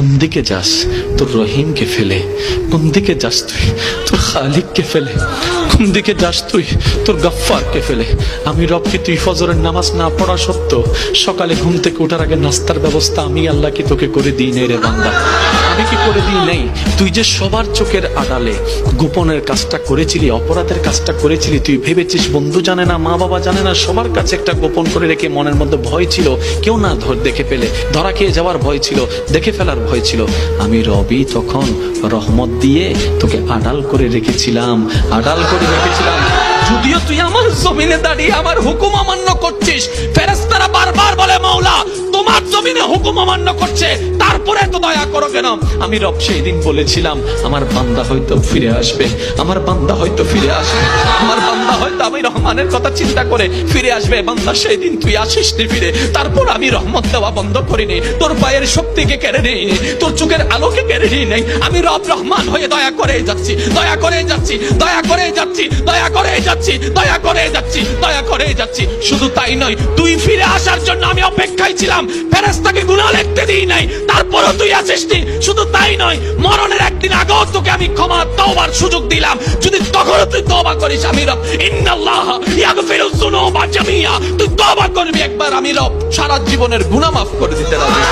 কোন দিকে যাস তোর রহিমকে ফেলে? কোন দিকে যাস তুই তোর খালিককে ফেলে? কোন দিকে যাস তুই তোর গফফারকে ফেলে? আমি রবকে তুই ফজরের নামাজ না পড়া সত্ত্বেও সকালে ঘুম থেকে ওঠার আগে নাস্তার ব্যবস্থা আমি আল্লাহ কি তোকে করে দিই নাই রে বান্দা? আমি কি করে দিই নাই? তুই যে সবার চোখের আড়ালে গোপনের কাজটা করেছিলি, অপরাধের কাজটা করেছিলি, তুই ভেবেছিস বন্ধু জানে না, মা বাবা জানে না, সবার কাছে একটা গোপন করে রেখে মনের মধ্যে ভয় ছিল কেউ না দেখে ফেলে, ধরা খেয়ে যাওয়ার ভয় ছিল, দেখে ফেলার ভয় ছিল। আমি রবি তখন রহমত দিয়ে তোকে আড়াল করে রেখেছিলাম, আড়াল করে রেখেছিলাম। যদিও তুই আমার জমিনে দাঁড়িয়ে আমার হুকুম অমান্য করছিস, ফেরেশতারা বারবার বলে মাওলা তোমার জমিনে হুকুম অমান্য করছে, তারপরে তো দয়া করো কেন? আমি রব সেই দিন বলেছিলাম আমার বান্দা হয়তো ফিরে আসবে, আমার বান্দা হয়তো ফিরে আসবে, আমার বান্দা হয়তো আমি রহমানের কথা চিন্তা করে ফিরে আসবে। বান্দা সেই দিন তুই আসিস নি ফিরে, তারপর আমি রহমত দেওয়া বন্ধ করিনি, তোর পায়ের শক্তিকে কেড়ে নেই, তোর চোখের আলোকে কেড়ে নেই। আমি রব রহমান হয়ে দয়া করে যাচ্ছি, দয়া করে যাচ্ছি, দয়া করে যাচ্ছি, দয়া করে যাচ্ছি, দয়া করে যাচ্ছি, দয়া করে যাচ্ছি। শুধু তাই নয়, তুই ফিরে আসার জন্য আমি অপেক্ষায় ছিলাম, ফেরেশতাকে গুনাহ লিখতে দিই নাই, তারপরও তুই আসিস নি। শুধু তাই নয়, মরণের একদিন আগেও তোকে আমি ক্ষমা তওবার সুযোগ দিলাম, যদি তখনও তুই তওবা করিস আমি রব ইন্নাল্লাহ ইয়াগফিরুয যুনুবা জামিআ, তুই তওবা করবি একবার, আমি রব সারা জীবনের গুনাহ মাফ করে দিতে রাজি।